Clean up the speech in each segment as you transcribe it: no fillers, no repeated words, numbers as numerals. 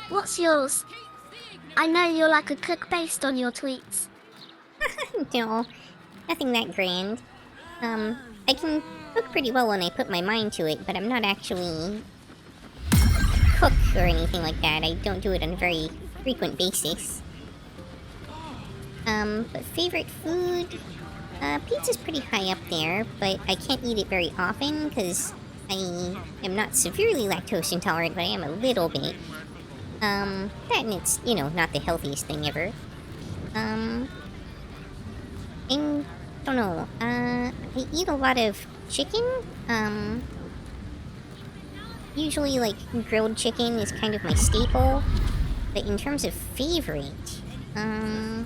What's yours? I know you're like a cook based on your tweets. No, nothing that grand. I can cook pretty well when I put my mind to it, but I'm not actually cook or anything like that. I don't do it on a very frequent basis. But favorite food? Pizza's pretty high up there, but I can't eat it very often because I am not severely lactose intolerant, but I am a little bit. That and it's, not the healthiest thing ever. I don't know. I eat a lot of chicken. Usually, like, grilled chicken is kind of my staple. But in terms of favorite, hmm.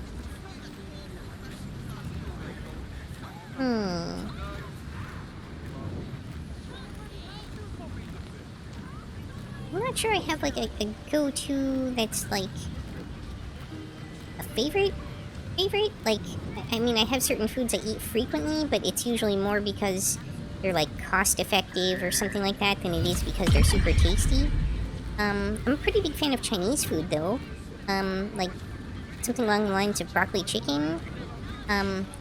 I'm not sure I have, like, a go-to that's, like, a favorite. Like, I mean, I have certain foods I eat frequently, but it's usually more because they're, like, cost-effective or something like that than it is because they're super tasty. I'm a pretty big fan of Chinese food, though. Like, something along the lines of broccoli chicken.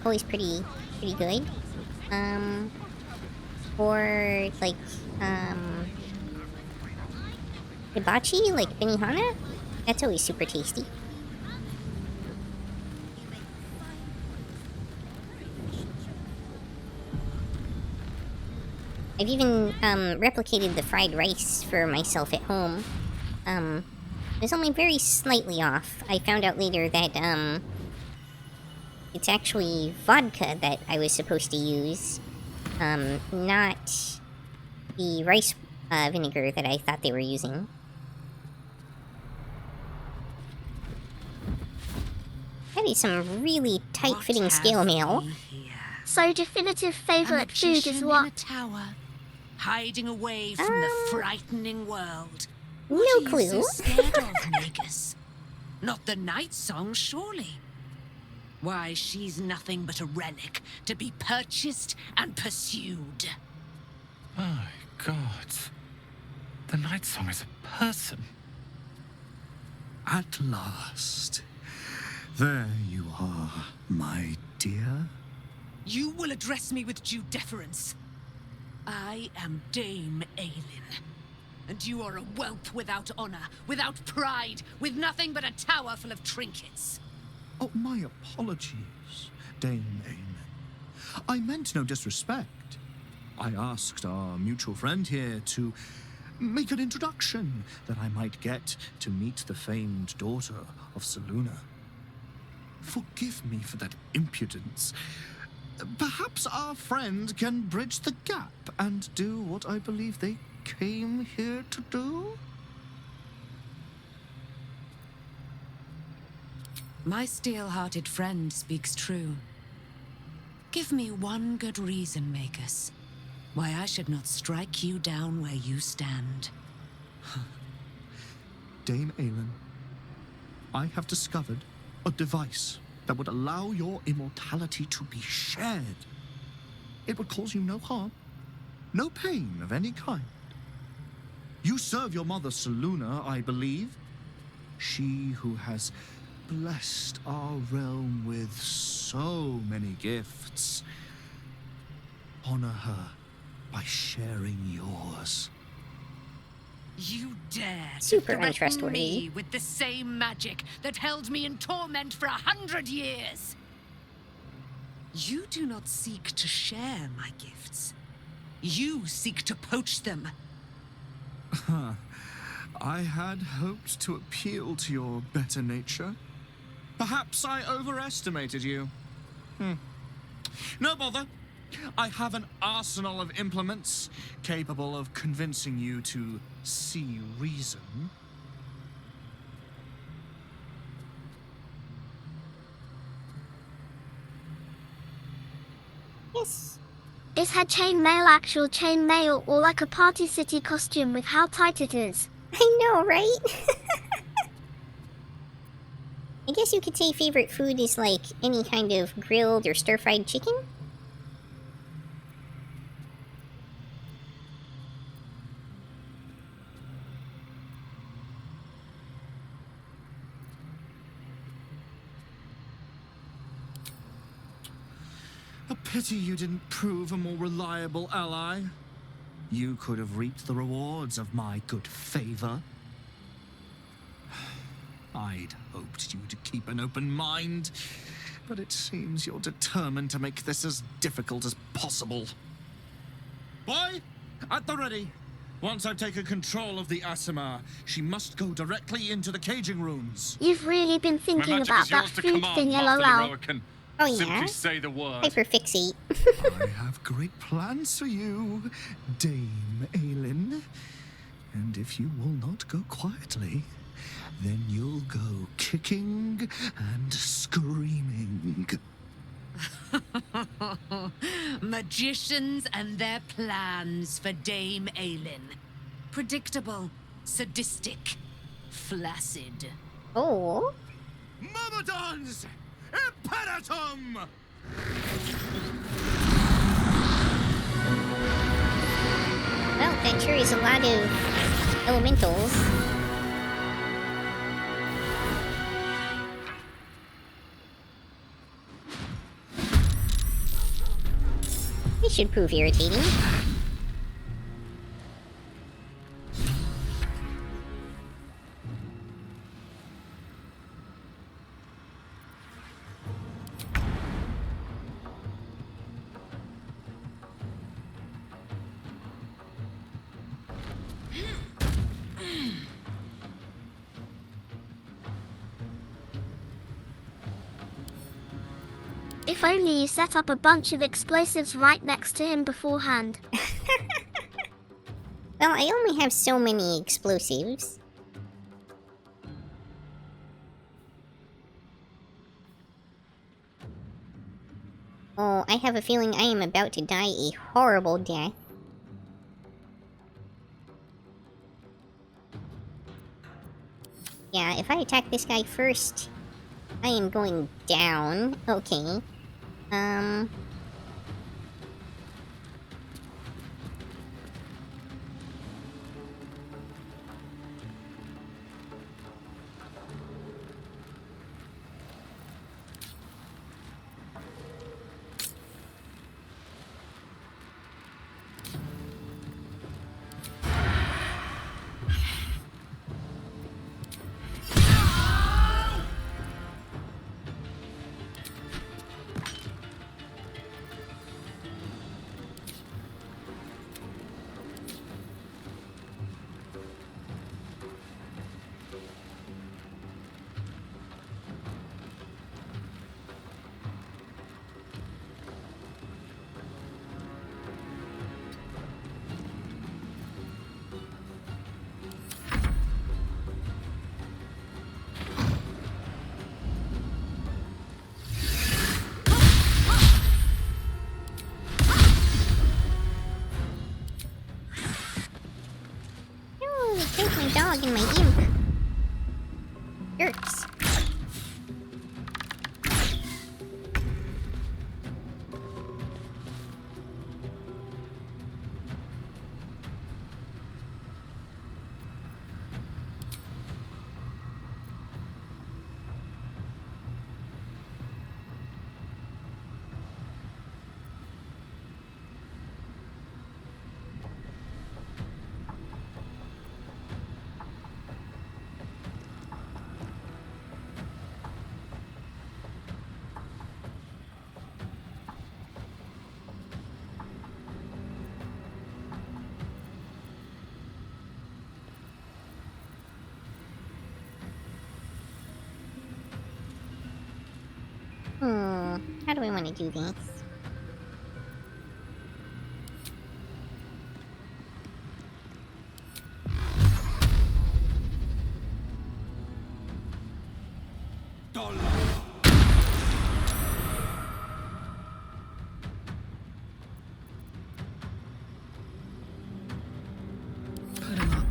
Always pretty good. Or, like, hibachi, like benihana. That's always super tasty. I've even, replicated the fried rice for myself at home. It was only very slightly off. I found out later that, it's actually vodka that I was supposed to use. Not the rice, vinegar that I thought they were using. That is some really tight-fitting scale mail. So definitive favorite food is in a what? tower, hiding away from the frightening world. No What are clue. you so scared of, Magus? Not the night song, surely. Why, she's nothing but a relic to be purchased and pursued. My God. The night song is a person. At last. There you are, my dear. You will address me with due deference. I am Dame Aelin. And you are a whelp without honor, without pride, with nothing but a tower full of trinkets. Oh, my apologies, Dame Amen. I meant no disrespect. I asked our mutual friend here to make an introduction that I might get to meet the famed daughter of Selûne. Forgive me for that impudence. Perhaps our friend can bridge the gap and do what I believe they came here to do? My steel-hearted friend speaks true. Give me one good reason, Magus, why I should not strike you down where you stand. Dame Aelin, I have discovered a device that would allow your immortality to be shared. It would cause you no harm, no pain of any kind. You serve your mother Selûne, I believe. She who has blessed our realm with so many gifts. Honor her by sharing yours. You dare Super to threaten untrustworthy. me with the same magic that held me in torment for 100 years. You do not seek to share my gifts. You seek to poach them. I had hoped to appeal to your better nature. Perhaps I overestimated you. No bother. I have an arsenal of implements capable of convincing you to see reason. Yes. Is her chainmail actual chainmail or like a Party City costume with how tight it is? I know, right? I guess you could say favorite food is like any kind of grilled or stir-fried chicken? pity you didn't prove a more reliable ally. You could have reaped the rewards of my good favor. I'd hoped you to keep an open mind, but it seems you're determined to make this as difficult as possible. Boy, at the ready. Once I've taken control of the Asima, she must go directly into the caging rooms. You've really been My thinking magic about is that yours to food command, thing, Master LOL. Leroy can Oh, yeah? simply say the word. Hyperfixate. I have great plans for you, Dame Aelin. And if you will not go quietly, then you'll go kicking and screaming. Magicians and their plans for Dame Aelin. Predictable, sadistic, flaccid. Oh. Myrmidons! Imperatum! Well, that sure is a lot of elementals. This should prove irritating. If only you set up a bunch of explosives right next to him beforehand. Well, I only have so many explosives. Oh, I have a feeling I am about to die a horrible death. Yeah, if I attack this guy first, I am going down. Okay. Take my dog and my imp. Jerks. How do we want to do this? Put him up.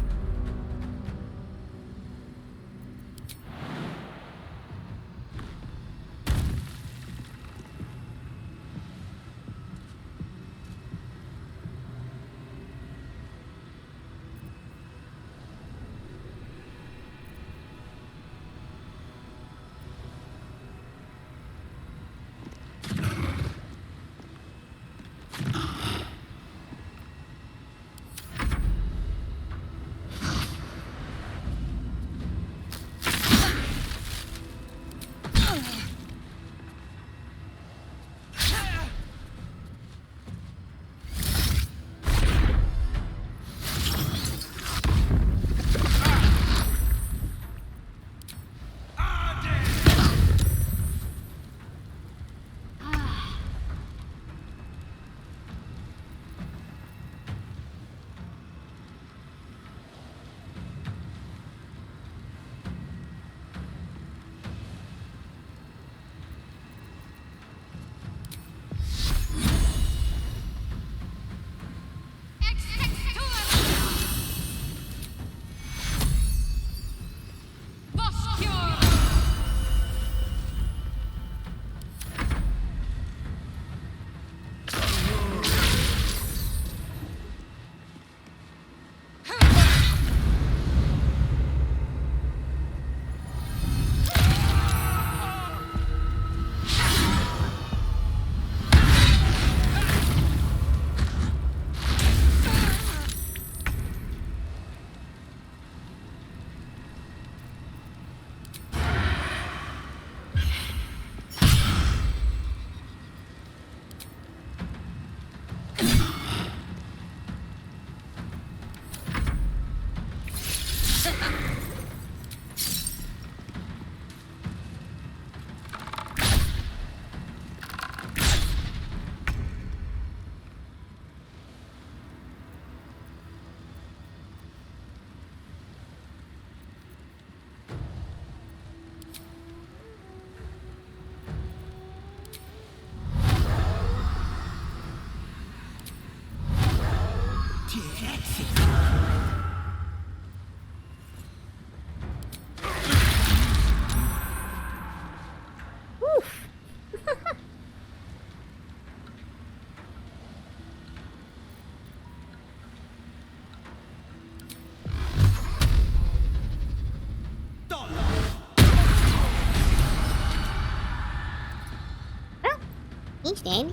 He's dead.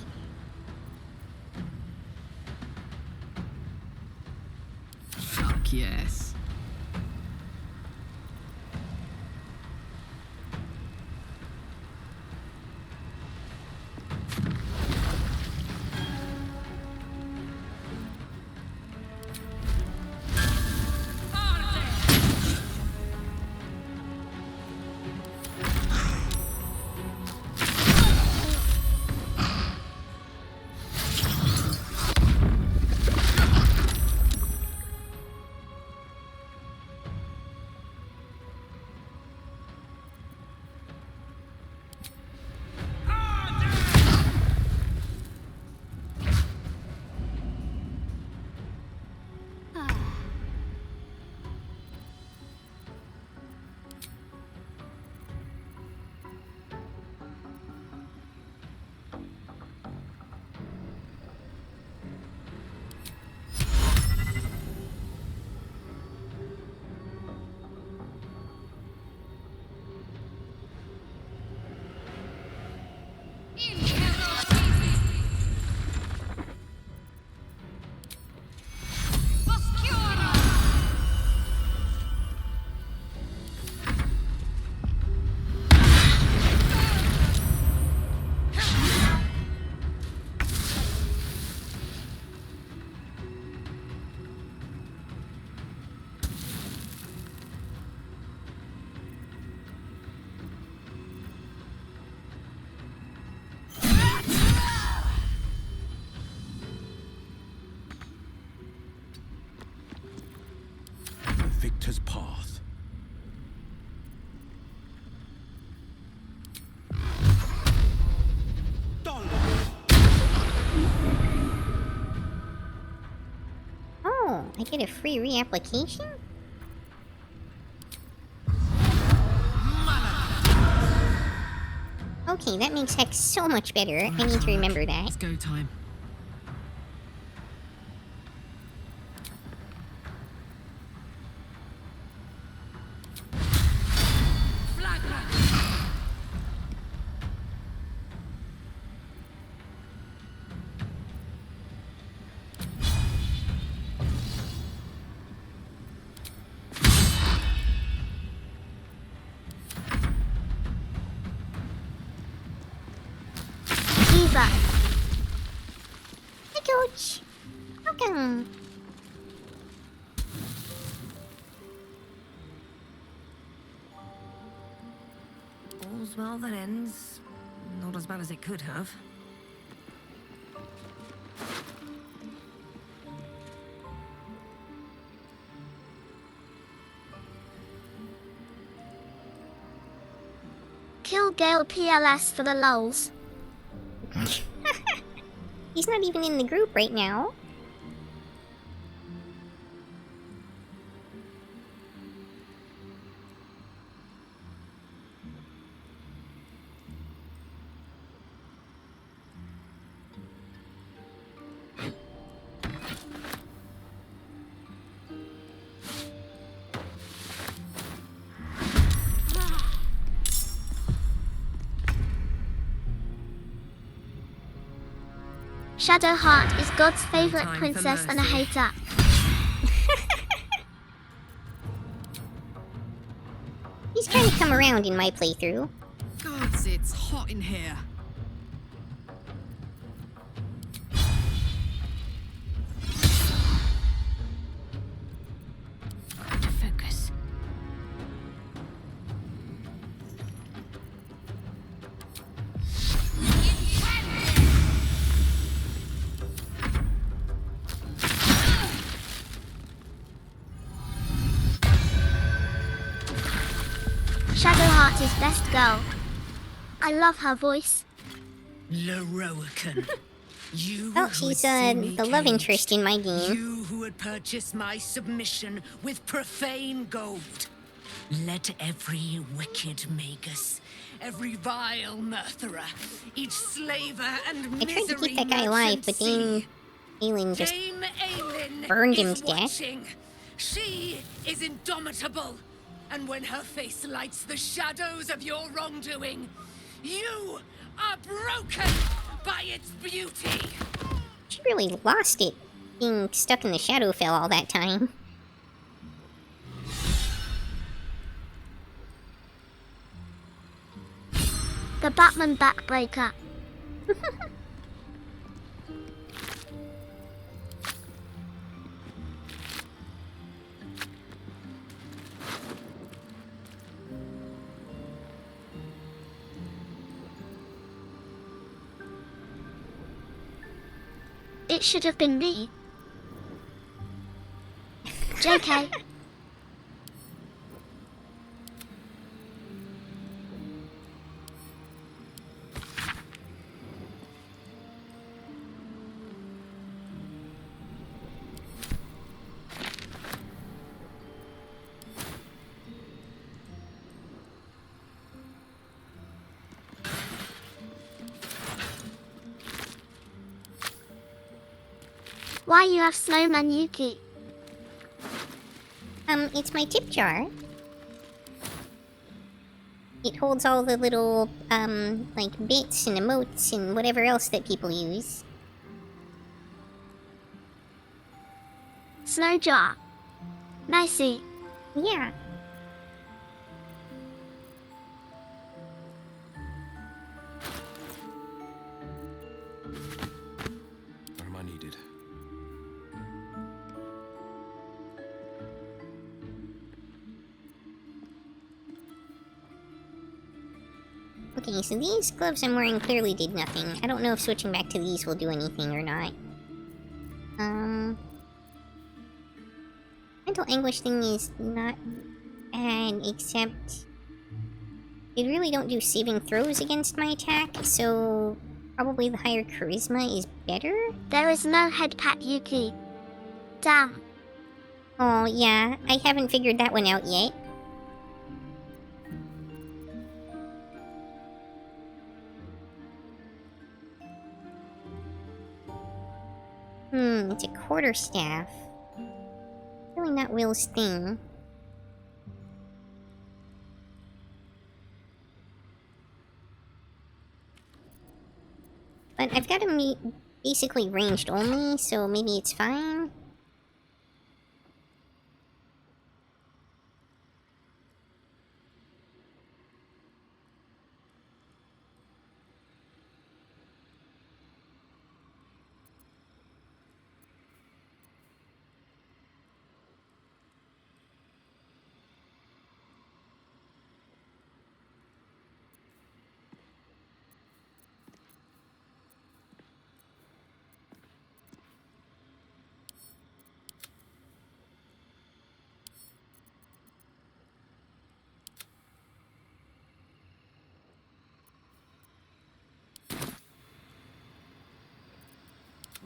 Fuck yes. Victor's path. Oh, I get a free reapplication? Okay, that makes Hex so much better. I need to remember that. It's go time. Diva. Hi, Coach. Welcome. All's well that ends. Not as bad as it could have. Kill Gale PLS for the lulz. He's not even in the group right now. Shadowheart is God's favorite Time for princess and a mercy. hater. He's trying to come around in my playthrough. Gods, it's hot in here. To focus. Shadowheart is best girl. I love her voice. Leroican. You Oh, who she's had seen me the love caged. interest in my game. You who had purchased my submission with profane gold. Let every wicked magus, every vile murtherer, each slaver and I tried to misery keep that guy alive, but merchant Dame Aelin just Dame Aelin burned him is to death. watching. She is indomitable, and when her face lights the shadows of your wrongdoing, you are broken by its beauty! She really lost it, being stuck in the Shadowfell all that time. The Batman backbreaker. It should have been me. JK. Why you have snowman Yuki? It's my tip jar. It holds all the little, like bits and emotes and whatever else that people use. Snow jar. Nicey. Yeah. Where am I needed? Okay, so these gloves I'm wearing clearly did nothing. I don't know if switching back to these will do anything or not. Mental anguish thing is not bad, except they really don't do saving throws against my attack, so probably the higher charisma is better? There is no head pat Yuki. Damn. Oh, yeah, I haven't figured that one out yet. It's a quarterstaff. Really not Will's thing. But I've got him basically ranged only, so maybe it's fine.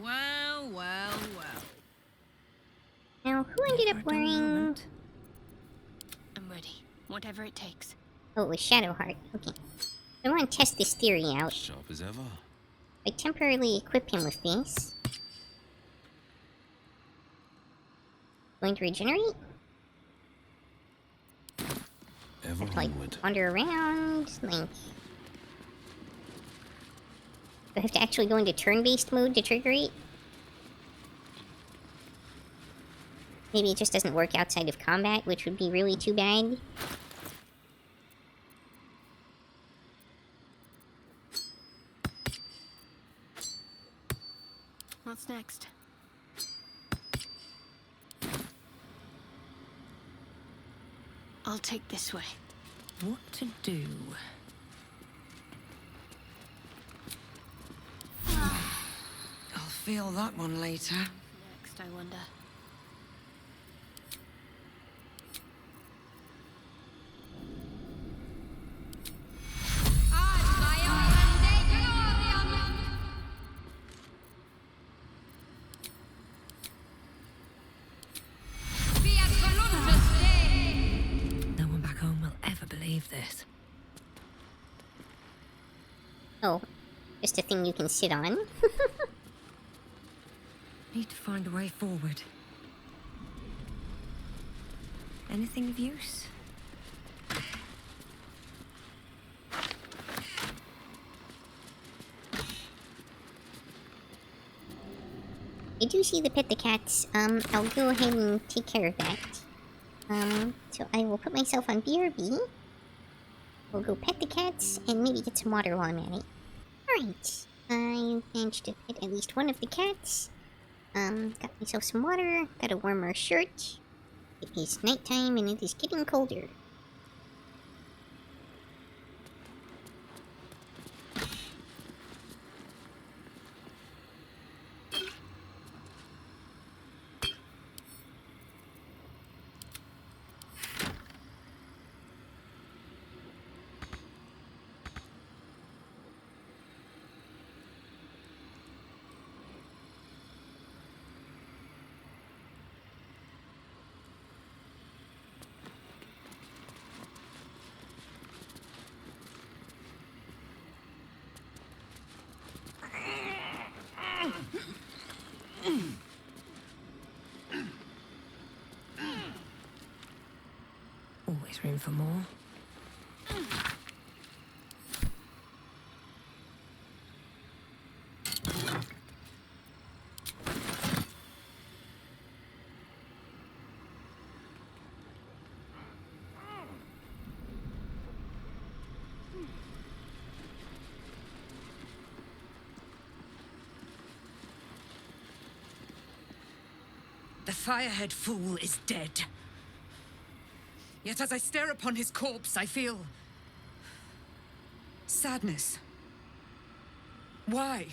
Well, well, well. Now, who ended up Right wearing... moment. I'm ready. Whatever it takes. Oh, it was Shadowheart. Okay. I want to test this theory out. Sharp as ever. I temporarily equip him with this. Going to regenerate? Ever Like, onward. wander around, like... Do I have to actually go into turn-based mode to trigger it? Maybe it just doesn't work outside of combat, which would be really too bad. What's next? I'll take this way. What to do? I'll feel that one later. Next, I wonder. No one back home will ever believe this. Oh, just a thing you can sit on. Need to find a way forward. Anything of use? I do see the pet the cats. I'll go ahead and take care of that. So I will put myself on BRB. We'll go pet the cats and maybe get some water while I'm at it. Alright. I managed to pet at least one of the cats. Got myself some water, got a warmer shirt. It is nighttime and it is getting colder. Always room for more. The Firehead fool is dead. Yet as I stare upon his corpse, I feel sadness. Why?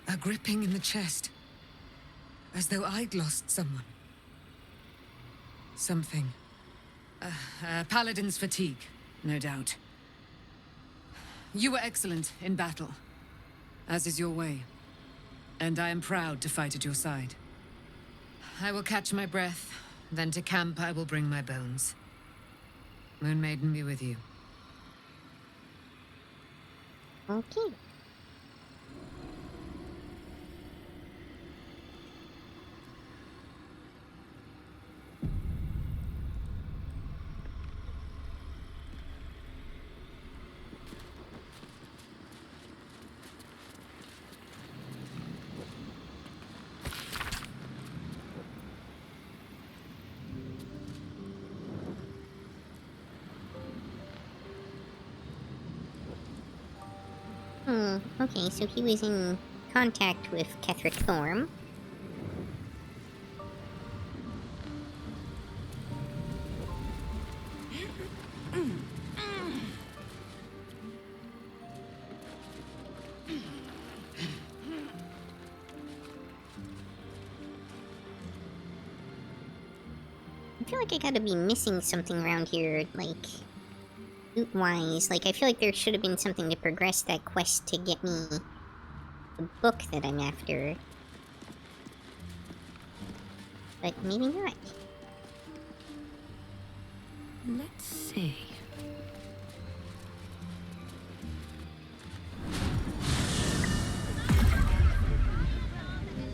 A gripping in the chest, as though I'd lost someone. Something. Paladin's fatigue, no doubt. You were excellent in battle, as is your way, and I am proud to fight at your side. I will catch my breath, then to camp I will bring my bones. Moon Maiden be with you. Okay. Okay, so he was in contact with Ketheric Thorm. I feel like I gotta be missing something around here, like, loot-wise. Like, I feel like there should have been something to progress that quest to get me the book that I'm after. But maybe not. Let's see.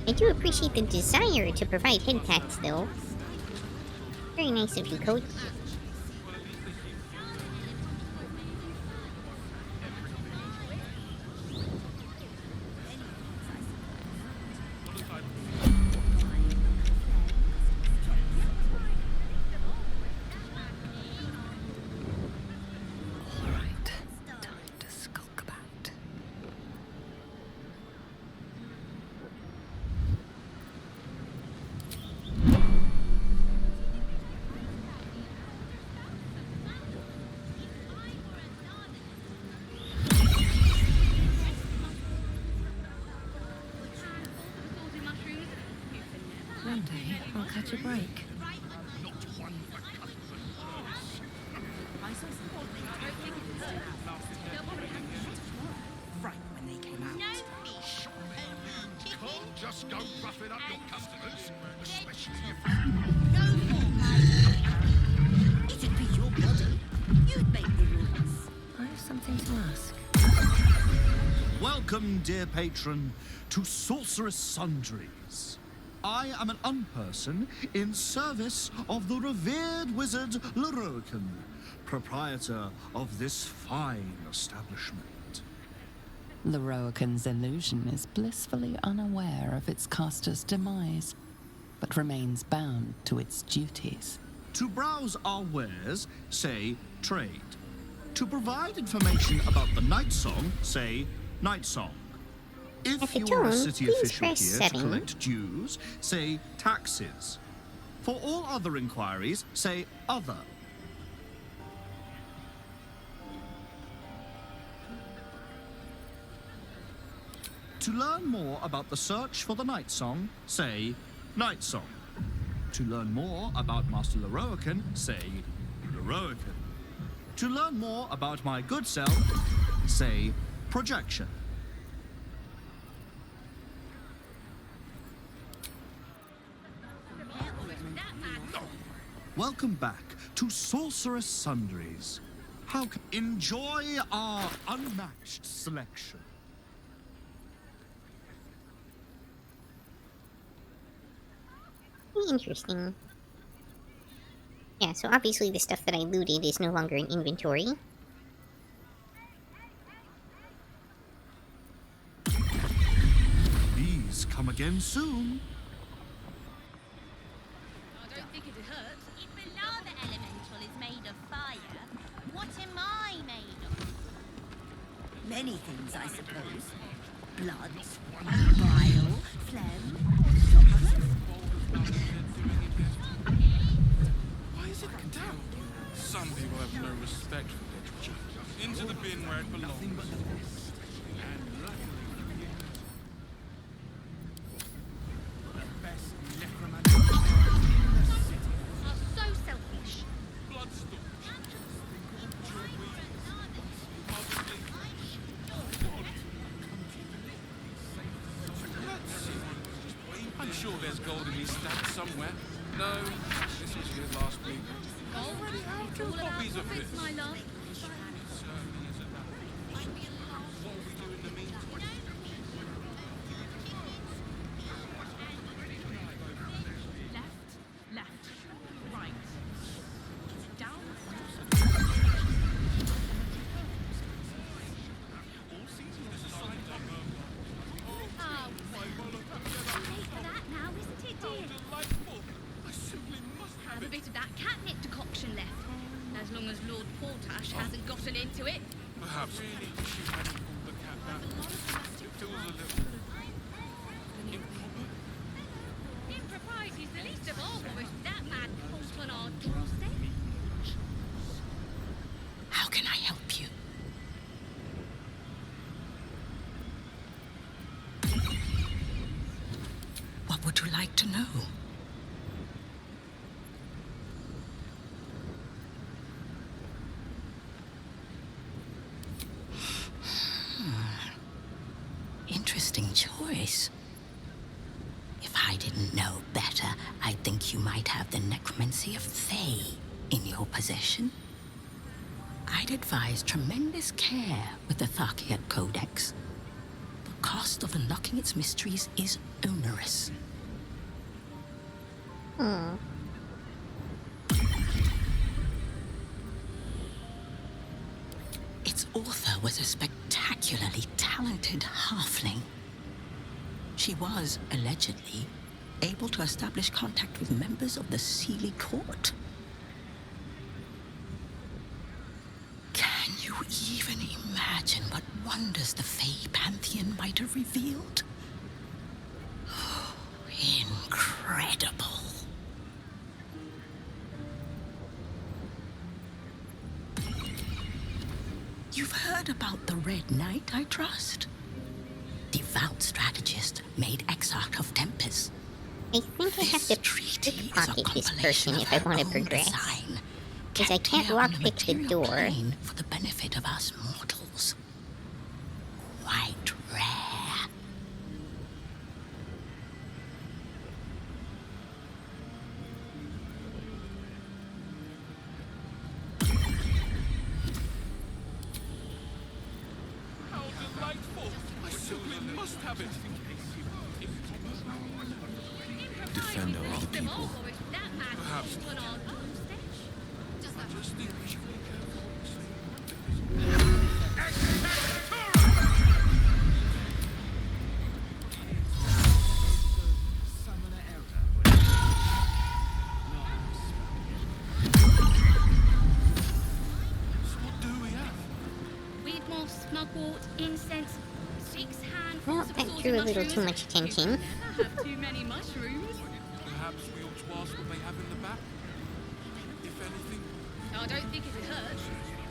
I do appreciate the desire to provide head pats, though. Very nice of you, Coach. One day, I'll catch a break. Right when they came out. Can't just go roughing up your customers, especially if It'd be your body. You'd make the rules. I have something to ask. Welcome, dear patron, to Sorceress Sundries. I am an unperson in service of the revered wizard Leroican, proprietor of this fine establishment. Leroican's illusion is blissfully unaware of its caster's demise, but remains bound to its duties. To browse our wares, say trade. To provide information about the night song, say night song. If you are a city official here to collect dues, say taxes. For all other inquiries, say other. To learn more about the search for the night song, say night song. To learn more about Master Leroican, say Leroican. To learn more about my good self, say projection. Welcome back to Sorcerous Sundries. How can enjoy our unmatched selection? Interesting. Yeah, so obviously the stuff that I looted is no longer in inventory. Please come again soon. I don't think it'd hurt. If the lava elemental is made of fire, what am I made of? Many things, I suppose. Blood, bile, phlegm, chocolate. Why is it down? Some people have no respect for literature. Into the bin where it belongs. Are so selfish. I'm sure there's gold in these stacks somewhere. No, this was here last week. Already out Two copies of this. my love. What we do in the meantime? Left, right, down. Oh, late for that now, isn't it, dear? Delightful! I simply must have Have a it. bit of that catnip decoction left. As long as Lord Portash hasn't gotten into it. Perhaps really wish you hadn't pulled the cat back. It feels a little improper. Impropriety's the least of all what that man calls on our doorstep. How can I help you? What would you like to know? Interesting choice. If I didn't know better, I'd think you might have the necromancy of Thay in your possession. I'd advise tremendous care with the Tharkiat Codex. The cost of unlocking its mysteries is onerous. Its author was a spectacularly talented halfling. She was, allegedly, able to establish contact with members of the Sealy Court. Can you even imagine what wonders the Fey Pantheon might have revealed? Incredible. You've heard about the Red Knight, I trust? Devout strategist made exarch of Tempest. I think I have to pickpocket this person if I want to progress. Because I can't lockpick the door. For the benefit of us mortals. Quite rare. How delightful! I simply must have it. Defend our other people. Perhaps. Just think we should be careful. brought incense, 6 handfuls Well, of that assorted drew a little mushrooms. too much attention. You never have too many mushrooms. Perhaps we ought to ask what they have in the back. If anything, I don't think it'd hurt.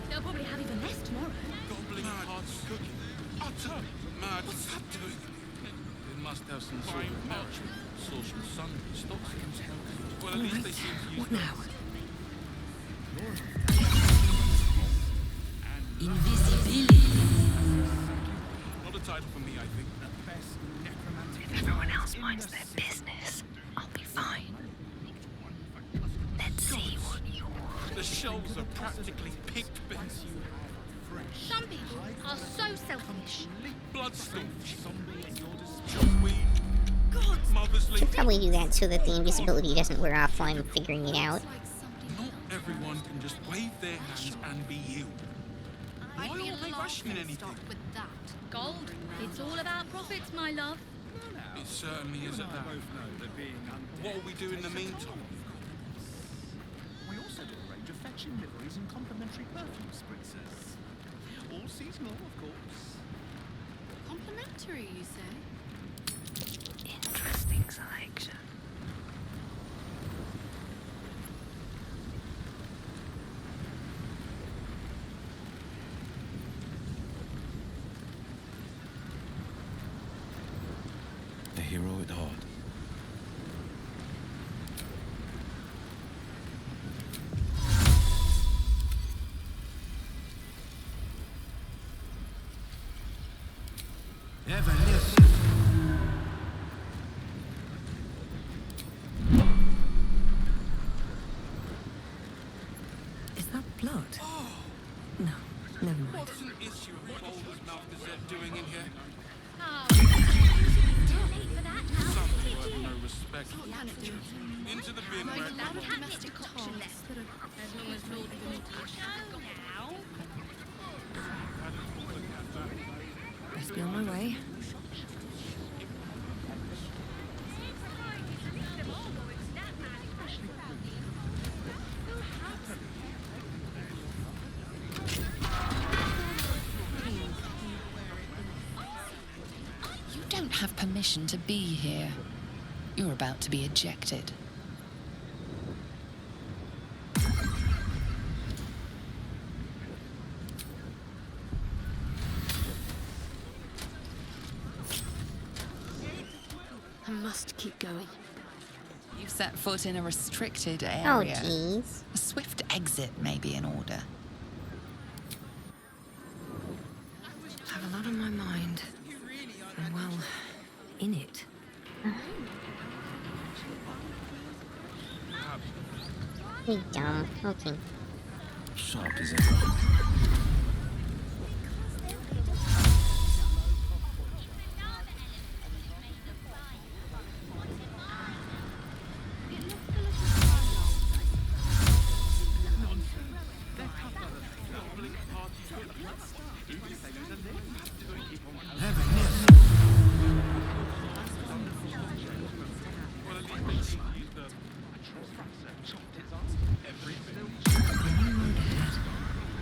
They'll probably have even less tomorrow. gobbling parts of cooking. Utter mad. What's that doing? It must have some sort of merit. Source from sun stocks it. Well, at least they seem to use What now? Not a title for me, I think. If everyone else minds their business, I'll be fine. Let's see what you're... The shelves are practically picked bits. Some people are so selfish. Bloodstones. Chillweed. Mother's Should probably do that so that the invisibility doesn't wear off while I'm figuring it out. Not everyone can just wave their hands and be healed. Why I'd be are they rushing anything? stopped with that. Gold, it's all about profits, my love. It certainly isn't that. What will we do in the meantime? We also do a range of fetching liveries and complimentary perfume spritzers. All seasonal, of course. Complimentary, you say? Interesting selection. The hero at heart. Is that blood? No, never mind. What's an issue of Baldur's Gate doing in here? Oh, too late for that now. Some people have no respect for literature. Into the bin, There's Red. a lot of domestic decoction left. As long as Lord Dimitri show now. Best be on my way. You don't have permission to be here. You're about to be ejected. I must keep going. You've set foot in a restricted Oh, area. jeez. A swift exit may be in order. I have a lot on my mind. And well, in it. Hey, dumb. Okay. Sharp as ever.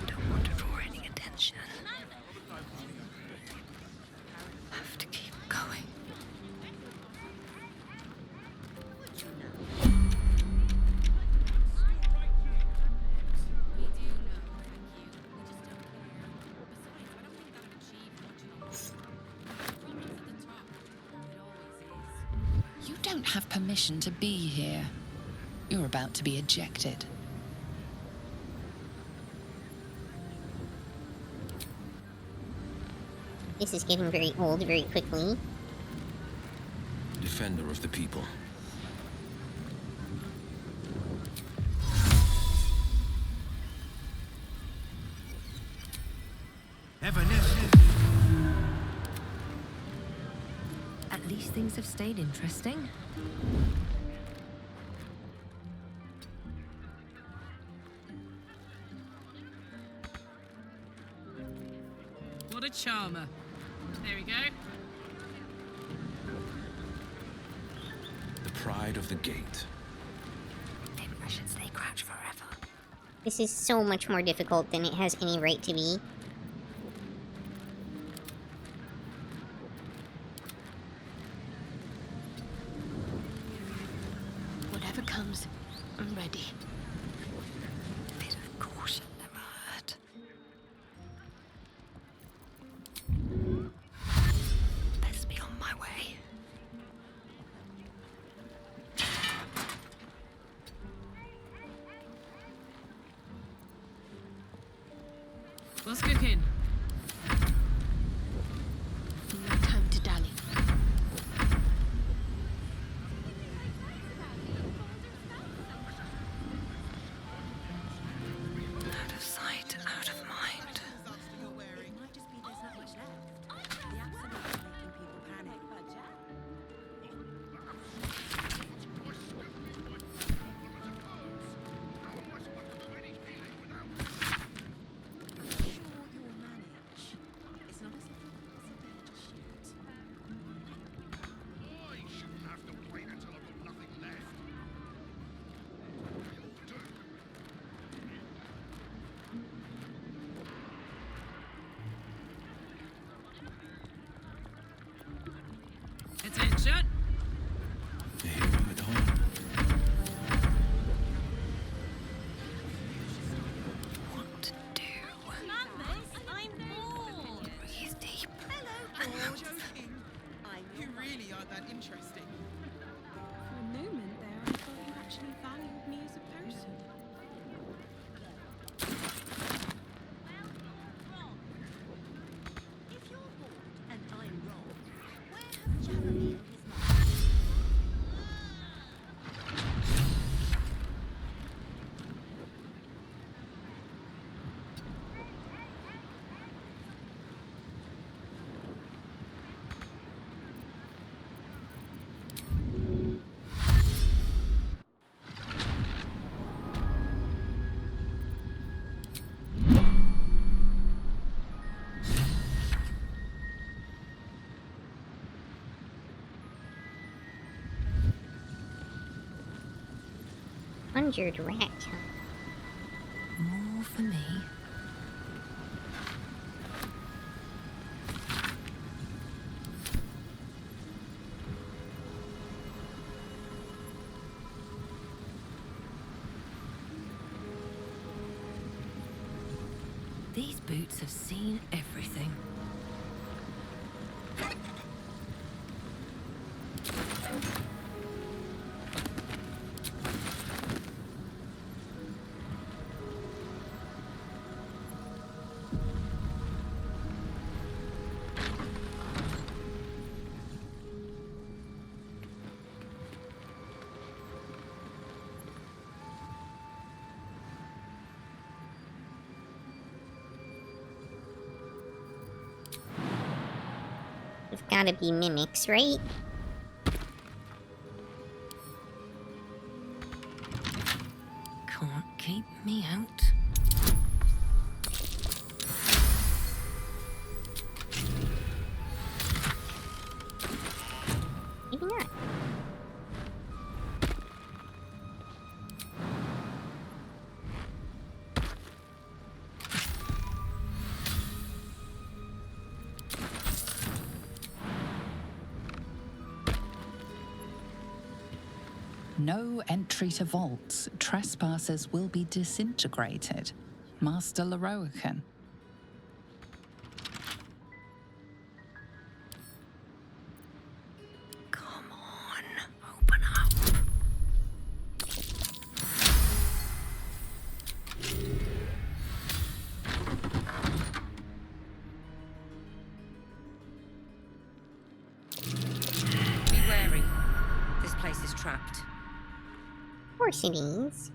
Don't want to draw any attention. Have to keep going. You don't have permission to be here. You're about to be ejected. This is getting very old very quickly. Defender of the people. At least things have stayed interesting. What a charmer. There we go. The pride of the gate. Maybe I should stay crouched forever. This is so much more difficult than it has any right to be. already. Bit of caution never hurt. Best be on my way. What's cooking? No time to dally. Out of sight, out of mind. It might just be there's not much left. The accident is making people panic. Sure you'll manage. It's not as if they're just shoot. I shouldn't have to wait until I've got nothing left. They all do. Attention! The hero at heart. What to do? Numbers, I'm bored. Breathe deep. Hello, bored. Joking. You really are that interesting. For a moment there, I thought you actually valued me as a person. Well, you're wrong. If you're bored and I'm wrong, where have Jeremy and his mum? Conjured rat. More for me. These boots have seen everything. It's gotta be mimics, right? Can't keep me out. Maybe not. No entry to vaults. Trespassers will be disintegrated. Master Leroican. Come on, open up. Be wary. This place is trapped. Of course it is.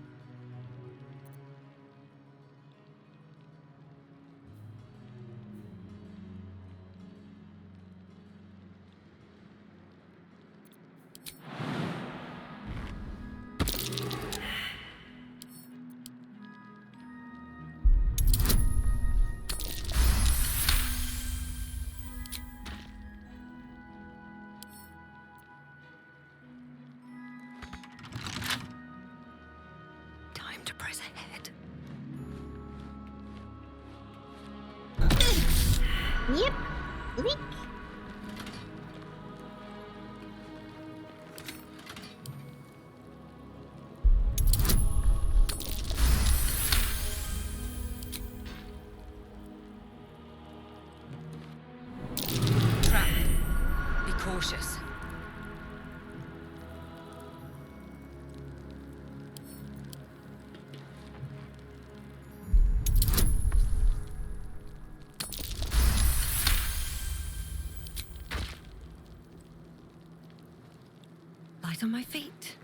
Time to press ahead. Yep. Lick. right on my feet.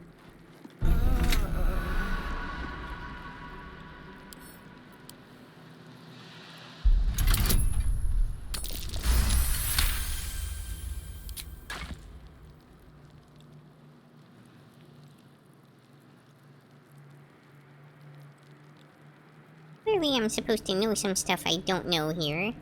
Clearly I'm supposed to know some stuff I don't know here.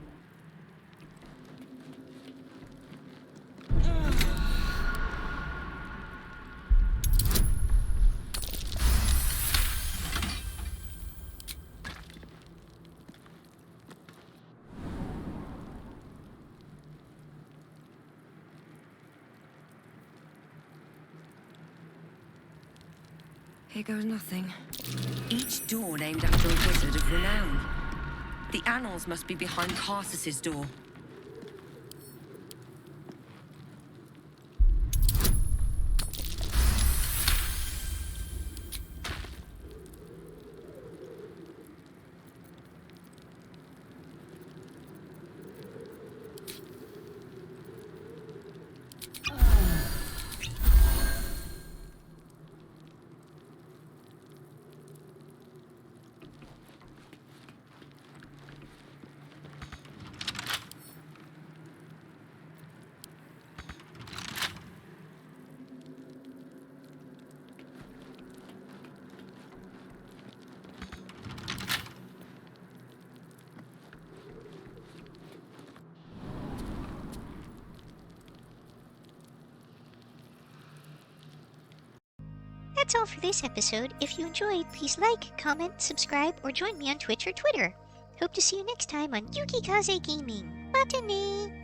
Here goes nothing. Each door named after a wizard of renown. The annals must be behind Carsus's door. That's all for this episode. If you enjoyed, please like, comment, subscribe, or join me on Twitch or Twitter. Hope to see you next time on Yukikaze Gaming. Matane!